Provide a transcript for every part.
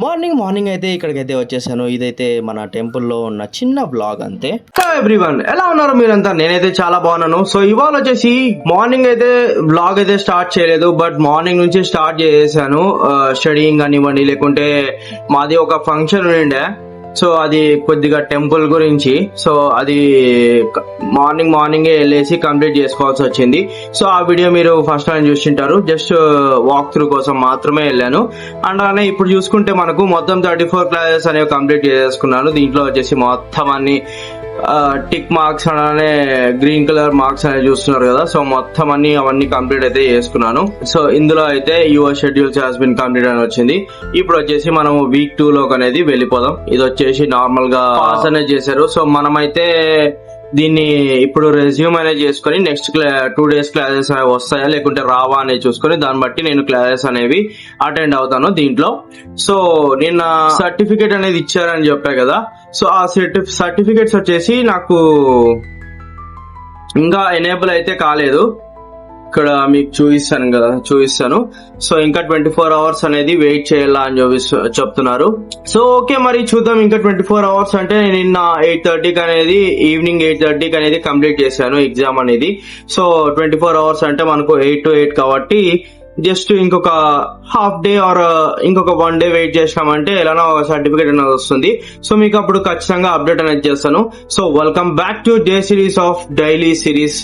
Morning అయితే ఇక్కడికైతే వచ్చేసాను. ఇదైతే మన టెంపుల్లో ఉన్న చిన్న బ్లాగ్ అంతే. హలో ఎవ్రీవన్, ఎలా ఉన్నారు మీరంతా? నేనైతే చాలా బాగున్నాను. సో ఇవాళ వచ్చేసి మార్నింగ్ అయితే బ్లాగ్ అయితే స్టార్ట్ చేయలేదు, బట్ మార్నింగ్ నుంచి స్టార్ట్ చేసేసాను. స్టడీయింగ్ కానివ్వండి, లేకుంటే మాది ఒక ఫంక్షన్ ఉండే, సో అది కొద్దిగా టెంపుల్ గురించి. సో అది మార్నింగే వెళ్ళేసి కంప్లీట్ చేసుకోవాల్సి వచ్చింది. సో ఆ వీడియో మీరు ఫస్ట్ టైం చూసింటారు. జస్ట్ వాక్ త్రూ కోసం మాత్రమే వెళ్ళాను. అండ్ అలానే ఇప్పుడు చూసుకుంటే మనకు మొత్తం 34 క్లాసెస్ అనేవి కంప్లీట్ చేసుకున్నాను. దీంట్లో వచ్చేసి మొత్తం అన్ని టిక్ మార్క్స్ అలానే గ్రీన్ కలర్ మార్క్స్ అనేది చూస్తున్నారు కదా. సో మొత్తం అవన్నీ కంప్లీట్ అయితే చేసుకున్నాను. సో ఇందులో అయితే your schedules has been complete అని వచ్చింది. ఇప్పుడు వచ్చేసి మనం వీక్ 2 లోకి అనేది వెళ్ళిపోదాం. ఇది వచ్చేసి నార్మల్ గా పాస్ అనేది చేశారు. సో మనమైతే దీన్ని ఇప్పుడు రెజ్యూమ్ అనేది చేసుకుని నెక్స్ట్ 2 days క్లాసెస్ అనేవి వస్తాయా లేకుంటే రావా అనేది చూసుకొని దాన్ని బట్టి నేను క్లాసెస్ అనేవి అటెండ్ అవుతాను దీంట్లో. సో నిన్న సర్టిఫికేట్ అనేది ఇచ్చారని చెప్పా కదా. సో ఆ సర్టిఫికేట్స్ వచ్చేసి నాకు ఇంకా ఎనేబుల్ అయితే కాలేదు. ఇక్కడ మీకు చూపిస్తాను. సో ఇంకా 24 hours అనేది వెయిట్ చేయాలా అని చెప్తున్నారు. సో ఓకే, మరి చూద్దాం. ఇంకా 24 hours అంటే నేను నిన్న 8:30కి అనేది ఈవినింగ్ 8:30కి అనేది కంప్లీట్ చేశాను ఎగ్జామ్ అనేది. సో 24 hours అంటే మనకు 8 to 8 కాబట్టి జస్ట్ ఇంకొక హాఫ్ డే ఆర్ ఇంకొక 1 day వెయిట్ చేసినామంటే ఎలానో సర్టిఫికేట్ అనేది వస్తుంది. సో మీకు అప్పుడు ఖచ్చితంగా అప్డేట్ అనేది చేస్తాను. So welcome back to day series of daily series.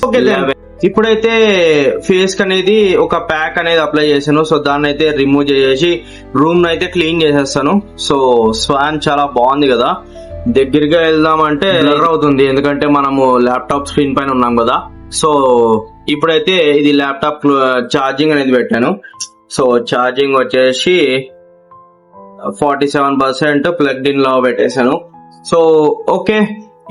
ఇప్పుడైతే ఫేస్ కి అనేది ఒక ప్యాక్ అనేది అప్లై చేశాను. సో దాన్ని అయితే రిమూవ్ చేసేసి రూమ్ అయితే క్లీన్ చేసేస్తాను. సో స్వాన్ చాలా బాగుంది కదా. దగ్గరగా వెళ్దామంటే బ్లర్ అవుతుంది, ఎందుకంటే మనము ల్యాప్టాప్ స్క్రీన్ పైన ఉన్నాం కదా. సో ఇప్పుడైతే ఇది ల్యాప్టాప్ ఛార్జింగ్ అనేది పెట్టాను. సో ఛార్జింగ్ వచ్చేసి 47% ప్లగ్డ్ ఇన్ లో పెట్టేశాను. సో ఓకే,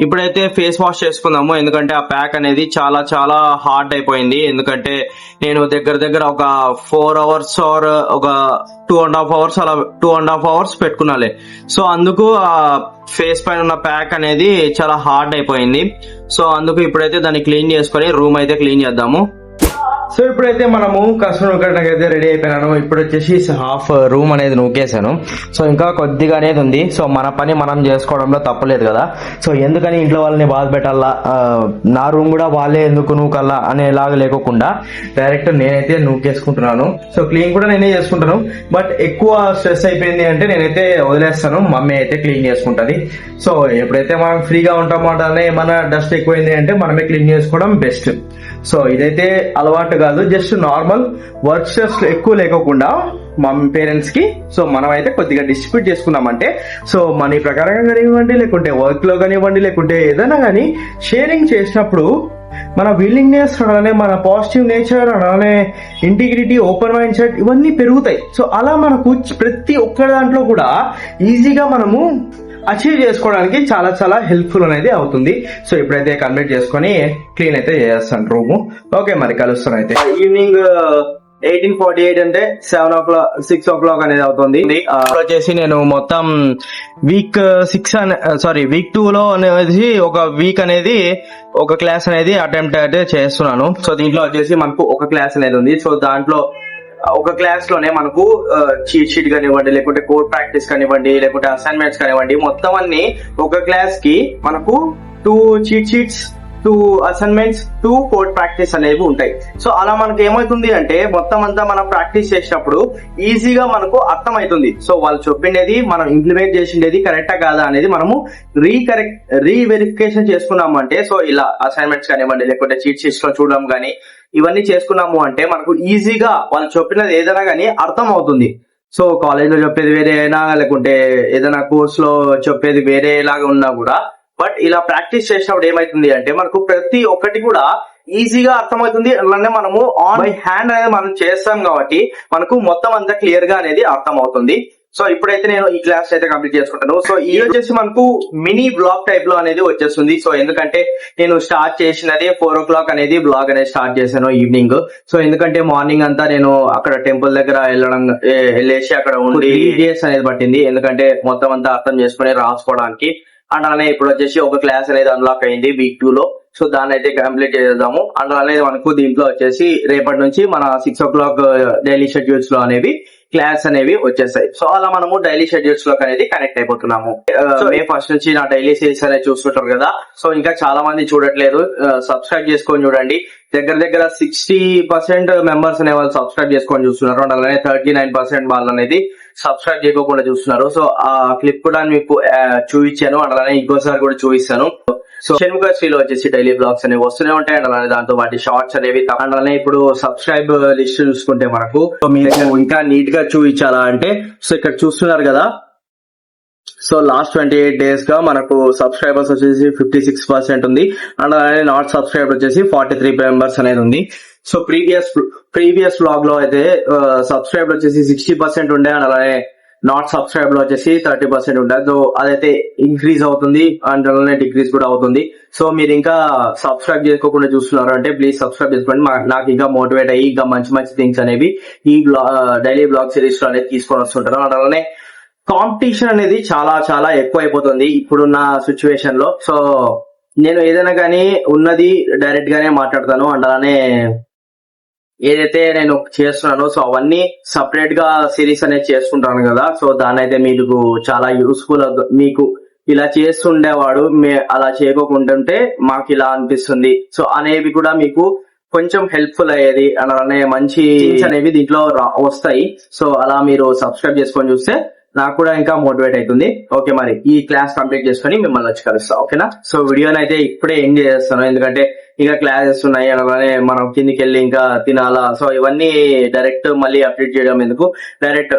ఇప్పుడైతే ఫేస్ వాష్ చేసుకుందాము. ఎందుకంటే ఆ ప్యాక్ అనేది చాలా చాలా హార్డ్ అయిపోయింది. ఎందుకంటే నేను దగ్గర ఒక 4 hours ఆర్ ఒక 2.5 hours అలా 2.5 hours పెట్టుకున్నాలే. సో అందుకు ఆ ఫేస్ పైన ఉన్న ప్యాక్ అనేది చాలా హార్డ్ అయిపోయింది. సో అందుకు ఇప్పుడైతే దాన్ని క్లీన్ చేసుకొని రూమ్ అయితే క్లీన్ చేద్దాము. సో ఇప్పుడైతే మనము కస్టమర్ నూకడానికి అయితే రెడీ అయిపోయినాను. ఇప్పుడు వచ్చేసి హాఫ్ రూమ్ అనేది నూకేసాను. సో ఇంకా కొద్దిగా అనేది ఉంది. సో మన పని మనం చేసుకోవడంలో తప్పలేదు కదా. సో ఎందుకని ఇంట్లో వాళ్ళని బాధ పెట్టాలా, నా రూమ్ కూడా వాళ్ళే ఎందుకు నూకల్లా అనేలాగా లేకోకుండా డైరెక్ట్ నేనైతే నూకేసుకుంటున్నాను. సో క్లీన్ కూడా నేనే చేసుకుంటాను, బట్ ఎక్కువ స్ట్రెస్ అయిపోయింది అంటే నేనైతే వదిలేస్తాను, మమ్మీ అయితే క్లీన్ చేసుకుంటది. సో ఎప్పుడైతే మనం ఫ్రీగా ఉంటామో దాన్ని ఏమైనా డస్ట్ ఎక్కువైంది అంటే మనమే క్లీన్ చేసుకోవడం బెస్ట్. సో ఇదైతే అలవాటు కాదు, జస్ట్ నార్మల్ వర్క్ స్ట్రెస్ ఎక్కువ లేకోకుండా మమ్మీ పేరెంట్స్ కి. సో మనం అయితే కొద్దిగా డిస్ట్రిబ్యూట్ చేసుకున్నామంటే, సో మనీ ప్రకారంగా కానివ్వండి, లేకుంటే వర్క్ లో కానివ్వండి, లేకుంటే ఏదైనా కానీ షేరింగ్ చేసినప్పుడు మన విల్లింగ్నెస్ అలానే మన పాజిటివ్ నేచర్ అలానే ఇంటిగ్రిటీ, ఓపెన్ మైండ్ సెట్ ఇవన్నీ పెరుగుతాయి. సో అలా మనకు ప్రతి ఒక్క దాంట్లో కూడా ఈజీగా మనము అచీవ్ చేసుకోవడానికి చాలా చాలా హెల్ప్ఫుల్ అనేది అవుతుంది. సో ఇప్పుడైతే కంప్లీట్ చేసుకొని క్లీన్ అయితే చేస్తాను రూమ్. ఓకే, మరి కలుస్తాను అయితే. ఈవినింగ్ 18:48 అంటే 6 o'clock అనేది అవుతుంది. వచ్చేసి నేను మొత్తం వీక్ 2 లో అనేది ఒక వీక్ అనేది ఒక క్లాస్ అనేది అటెంప్ట్ అయితే చేస్తున్నాను. సో దీంట్లో వచ్చేసి మనకు ఒక క్లాస్ అనేది ఉంది. సో దాంట్లో ఒక క్లాస్ లోనే మనకు చీట్ షీట్ కానివ్వండి, లేకుంటే కోడ్ ప్రాక్టీస్ కానివ్వండి, లేకుంటే అసైన్మెంట్స్ కానివ్వండి, మొత్తం అన్ని ఒక క్లాస్ కి మనకు 2 cheat sheets, 2 assignments, 2 code practice అనేవి ఉంటాయి. సో అలా మనకు ఏమవుతుంది అంటే మొత్తం అంతా మనం ప్రాక్టీస్ చేసినప్పుడు ఈజీగా మనకు అర్థమవుతుంది. సో వాళ్ళు చెప్పిండేది మనం ఇంప్లిమెంట్ చేసిండేది కరెక్టా కాదా అనేది మనము రీవెరిఫికేషన్ చేసుకున్నాము అంటే, సో ఇలా అసైన్మెంట్స్ కానివ్వండి, లేకుంటే చీట్ షీట్స్ లో చూడడం కానీ ఇవన్నీ చేసుకున్నాము అంటే మనకు ఈజీగా వాళ్ళు చెప్పినది ఏదైనా కానీ అర్థం అవుతుంది. సో కాలేజ్ లో చెప్పేది వేరే అయినా, లేకుంటే ఏదైనా కోర్స్ లో చెప్పేది వేరేలాగా ఉన్నా కూడా, బట్ ఇలా ప్రాక్టీస్ చేసినప్పుడు ఏమైతుంది అంటే మనకు ప్రతి ఒక్కటి కూడా ఈజీగా అర్థమవుతుంది. అలానే మనము ఆన్ బై హ్యాండ్ అనేది మనం చేస్తాం కాబట్టి మనకు మొత్తం అంతా క్లియర్ గా అనేది అర్థం అవుతుంది. సో ఇప్పుడైతే నేను ఈ క్లాస్ అయితే కంప్లీట్ చేసుకుంటాను. సో ఈ వచ్చేసి మనకు మినీ బ్లాగ్ టైప్ లో అనేది వచ్చేస్తుంది. సో ఎందుకంటే నేను స్టార్ట్ చేసినది 4 o'clock అనేది బ్లాగ్ అనేది స్టార్ట్ చేశాను ఈవినింగ్. సో ఎందుకంటే మార్నింగ్ అంతా నేను అక్కడ టెంపుల్ దగ్గర వెళ్ళేసి అక్కడ ఉండి 3 days అనేది పట్టింది, ఎందుకంటే మొత్తం అంతా అర్థం చేసుకుని రాసుకోవడానికి. అండ్ అలానే ఇప్పుడు వచ్చేసి ఒక క్లాస్ అనేది అన్లాక్ అయింది వీక్ 2 లో. సో దాన్ని అయితే కంప్లీట్ చేద్దాము. అండ్ అలానే మనకు దీంట్లో వచ్చేసి రేపటి నుంచి మన 6 o'clock డైలీ షెడ్యూల్స్ లో అనేవి క్లాస్ అనేవి వచ్చేస్తాయి. సో అలా మనము డైలీ షెడ్యూల్స్ లోకి అనేది కనెక్ట్ అయిపోతున్నాము. సో మే ఫస్ట్ నుంచి నా డైలీ సిరీస్ అనేది చూస్తుంటారు కదా. సో ఇంకా చాలా మంది చూడట్లేదు, సబ్స్క్రైబ్ చేసుకొని చూడండి. దగ్గర 60% మెంబర్స్ అనే వాళ్ళు సబ్స్క్రైబ్ చేసుకొని చూస్తున్నారు, అలానే 39% వాళ్ళు అనేది సబ్స్క్రైబ్ చేయకుండా చూస్తున్నారు. సో ఆ క్లిప్ కూడా మీకు చూపించాను, అలానే ఇంకోసారి కూడా చూపిస్తాను. సో షణ్ముఖ శ్రీలో వచ్చేసి డైలీ బ్లాగ్స్ అనేవి వస్తూనే ఉంటాయి, అండ్ అలానే దాంతో వాటి షార్ట్స్ అనేవి. అండ్ అలానే ఇప్పుడు సబ్స్క్రైబ్ లిస్ట్ చూసుకుంటే మనకు మీరు ఇంకా నీట్ గా చూపించాలా అంటే, సో ఇక్కడ చూస్తున్నారు కదా. సో లాస్ట్ 28 days గా మనకు సబ్స్క్రైబర్స్ వచ్చేసి 56% ఉంది, అండ్ అలానే నాట్ సబ్స్క్రైబ్ వచ్చేసి 43 మెంబర్స్ అనేది ఉంది. సో ప్రీవియస్ వ్లాగ్ లో అయితే సబ్స్క్రైబ్ వచ్చేసి 60% ఉండే, అండ్ అలానే నాట్ సబ్స్క్రైబ్ లో వచ్చేసి 30% ఉండే. సో అదైతే ఇంక్రీజ్ అవుతుంది, అండ్ అలానే డిక్రీజ్ కూడా అవుతుంది. సో మీరు ఇంకా సబ్స్క్రైబ్ చేసుకోకుండా చూస్తున్నారు అంటే ప్లీజ్ సబ్స్క్రైబ్ చేసుకోండి. నాకు ఇంకా మోటివేట్ అయ్యి ఇంకా మంచి థింగ్స్ అనేవి ఈ డైలీ బ్లాగ్ సిరీస్ లో అనేది తీసుకొని వస్తుంటారు. అండ్ అలానే కాంపిటీషన్ అనేది చాలా ఎక్కువ అయిపోతుంది ఇప్పుడున్న సిచ్యువేషన్ లో. సో నేను ఏదైనా కానీ ఉన్నది డైరెక్ట్ గానే మాట్లాడతాను, అండ్ అలానే ఏదైతే నేను చేస్తున్నానో సో అవన్నీ సపరేట్ గా సిరీస్ అనేది చేసుకుంటాను కదా. సో దాని అయితే మీకు చాలా యూస్ఫుల్. మీకు ఇలా చేస్తుండేవాడు అలా చేయకుంటుంటే మాకు ఇలా అనిపిస్తుంది సో అనేవి కూడా మీకు కొంచెం హెల్ప్ఫుల్ అయ్యేది, అలానే మంచి అనేవి దీంట్లో వస్తాయి. సో అలా మీరు సబ్స్క్రైబ్ చేసుకొని చూస్తే నాకు కూడా ఇంకా మోటివేట్ అవుతుంది. ఓకే, మరి ఈ క్లాస్ కంప్లీట్ చేసుకుని మిమ్మల్ని వచ్చి కలుస్తా, ఓకేనా. సో వీడియోని అయితే ఇప్పుడే ఎండ్ చేస్తాను, ఎందుకంటే ఇంకా క్లాసెస్ ఉన్నాయి, అలానే మనం కిందికి వెళ్ళి ఇంకా తినాలా. సో ఇవన్నీ డైరెక్ట్ మళ్ళీ అప్డేట్ చేయడం ఎందుకు, డైరెక్ట్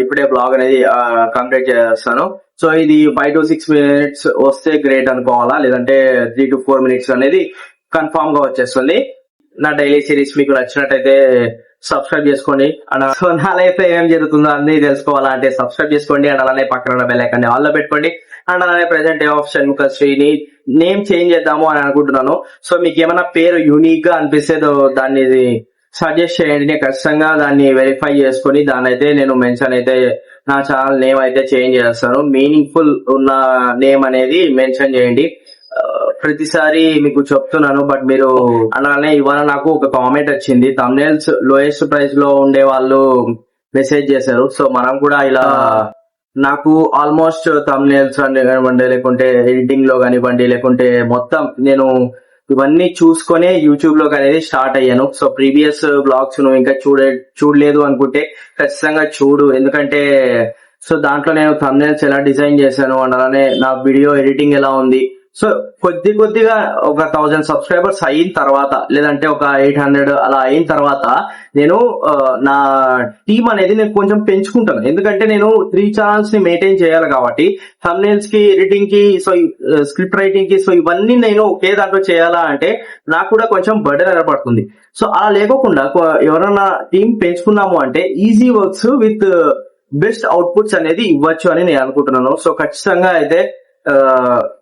ఇప్పుడే బ్లాగ్ అనేది కంప్లీట్ చేస్తాను. సో ఇది 5 to 6 minutes వస్తే గ్రేట్ అనుకోవాలా, లేదంటే 3 to 4 minutes అనేది కన్ఫామ్ గా వచ్చేస్తుంది. నా డైలీ సిరీస్ మీకు నచ్చినట్టయితే సబ్స్క్రైబ్ చేసుకోండి. అండ్ సో నా లైఫ్ లో ఏం జరుగుతుందో అన్ని తెలుసుకోవాలంటే సబ్స్క్రైబ్ చేసుకోండి, అండ్ అలానే పక్కన ఉన్న బెల్ ఐకాన్ ఆల్ లో పెట్టుకోండి. అండ్ అలానే present of Shanmukha Srini name change చేద్దాము అని అనుకుంటున్నాను. సో మీకు ఏమైనా పేరు యూనిక్ గా అనిపిస్తే దాన్ని సజెస్ట్ చేయండి, నేను ఖచ్చితంగా దాన్ని వెరిఫై చేసుకుని దాన్ని అయితే నేను మెన్షన్ అయితే నా ఛానల్ నేమ్ అయితే చేంజ్ చేస్తాను. మీనింగ్ఫుల్ ఉన్న నేమ్ అనేది మెన్షన్ చేయండి. ప్రతిసారి మీకు చెప్తున్నాను, బట్ మీరు అలానే ఇవాళ నాకు ఒక కామెంట్ వచ్చింది, థంబ్నెయిల్స్ లోయెస్ట్ ప్రైస్ లో ఉండే వాళ్ళు మెసేజ్ చేశారు. సో మనం కూడా ఇలా నాకు ఆల్మోస్ట్ థంబ్నెయిల్స్ కానివ్వండి, లేకుంటే ఎడిటింగ్ లో కానివ్వండి, లేకుంటే మొత్తం నేను ఇవన్నీ చూసుకునే యూట్యూబ్ లో అనేది స్టార్ట్ అయ్యాను. సో ప్రీవియస్ బ్లాగ్స్ నువ్వు ఇంకా చూడలేదు అనుకుంటే ఖచ్చితంగా చూడు, ఎందుకంటే సో దాంట్లో నేను థంబ్నెయిల్స్ ఎలా డిజైన్ చేశాను, అండ్ అలానే నా వీడియో ఎడిటింగ్ ఎలా ఉంది. సో కొద్దిగా ఒక 1000 సబ్స్క్రైబర్స్ అయిన తర్వాత, లేదంటే ఒక 800 అలా అయిన తర్వాత నేను నా టీం అనేది నేను కొంచెం పెంచుకుంటాను, ఎందుకంటే నేను 3 ఛానల్స్ ని మెయింటైన్ చేయాలి కాబట్టి, థంబ్నెయిల్స్ కి, ఎడిటింగ్ కి, సో స్క్రిప్ట్ రైటింగ్ కి, సో ఇవన్నీ నేను ఒకే దాంట్లో చేయాలా అంటే నాకు కూడా కొంచెం బర్డెన్ ఏర్పడుతుంది. సో అలా లేకోకుండా ఎవరైనా టీం పెంచుకున్నాము అంటే easy works with best outputs అనేది ఇవ్వచ్చు అని నేను అనుకుంటున్నాను. సో ఖచ్చితంగా అయితే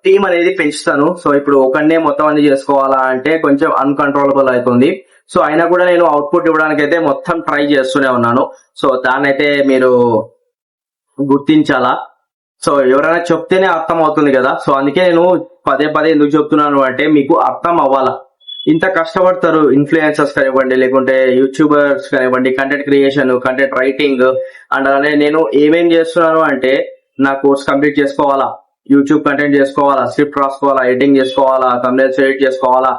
టీం అనేది పెంచుతాను. సో ఇప్పుడు ఒకనే మొత్తం అన్ని చేసుకోవాలా అంటే కొంచెం అన్కంట్రోలబుల్ అవుతుంది. సో అయినా కూడా నేను అవుట్పుట్ ఇవ్వడానికి అయితే మొత్తం ట్రై చేస్తూనే ఉన్నాను. సో దాన్ని అయితే మీరు గుర్తించాలా. సో ఎవరైనా చెప్తేనే అర్థం అవుతుంది కదా. సో అందుకే నేను పదే ఎందుకు చెప్తున్నాను అంటే మీకు అర్థం అవ్వాలా. ఇంత కష్టపడతారు ఇన్ఫ్లుయెన్సర్స్ కానివ్వండి, లేకుంటే యూట్యూబర్స్ కానివ్వండి, content creation, content writing, and అలానే నేను ఏమేం చేస్తున్నాను అంటే నా కోర్స్ కంప్లీట్ చేసుకోవాలా, యూట్యూబ్ కంటెంట్ చేసుకోవాలా, స్క్రిప్ట్ రాసుకోవాలా, ఎడిటింగ్ చేసుకోవాలా, థంబ్నెయిల్స్ ఎడిట్ చేసుకోవాలా,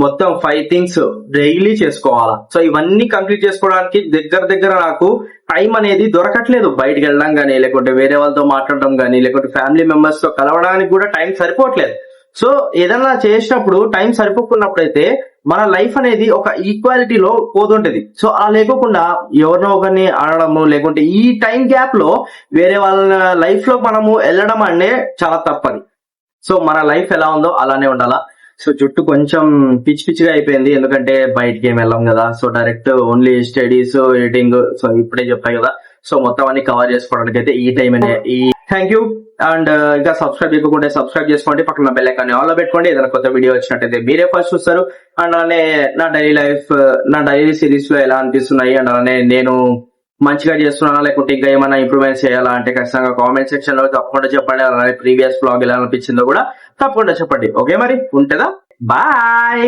మొత్తం 5 things డైలీ చేసుకోవాలా. సో ఇవన్నీ కంప్లీట్ చేసుకోవడానికి దగ్గర నాకు టైం అనేది దొరకట్లేదు. బయటకు వెళ్ళడం కానీ, లేకుంటే వేరే వాళ్ళతో మాట్లాడడం కానీ, లేకుంటే ఫ్యామిలీ మెంబర్స్ తో కలవడానికి కూడా టైం సరిపోవట్లేదు. సో ఏదైనా చేసినప్పుడు టైం సరిపోకున్నప్పుడు అయితే మన లైఫ్ అనేది ఒక ఈక్వాలిటీలో పోతుంటది. సో అలా లేకోకుండా ఎవరినో ఒకరిని ఆడడము, లేకుంటే ఈ టైం గ్యాప్ లో వేరే వాళ్ళ లైఫ్ లో మనము వెళ్ళడం అంటే చాలా తప్పది. సో మన లైఫ్ ఎలా ఉందో అలానే ఉండాలా. సో జుట్టు కొంచెం పిచ్చిగా అయిపోయింది, ఎందుకంటే బయటికి ఏం వెళ్ళాం కదా. So direct only studies, editing, so ఇప్పుడే చెప్పాయి కదా. సో మొత్తం అన్ని కవర్ చేసుకోవడానికి అయితే ఈ టైం అనే థ్యాంక్ యూ. అండ్ ఇంకా సబ్స్క్రైబ్ చేయకుంటే సబ్స్క్రైబ్ చేసుకోండి, పక్కన బెల్ ఐకాన్ ఆల్ లో పెట్టుకోండి. ఏదైనా కొత్త వీడియో వచ్చినట్టయితే మీరే ఫస్ట్ చూస్తారు. అండ్ అలానే నా డైలీ సిరీస్ లో ఎలా అనిపిస్తున్నాయి, అండ్ అలానే నేను మంచిగా చేస్తున్నానా, లేకుంటే ఇంకా ఏమైనా ఇంప్రూవ్మెంట్ చేయాలా అంటే ఖచ్చితంగా కామెంట్ సెక్షన్ లో తప్పకుండా చెప్పండి. అలానే ప్రీవియస్ బ్లాగ్ ఎలా అనిపించిందో కూడా తప్పకుండా చెప్పండి. ఓకే, మరి ఉంటుందా, బాయ్.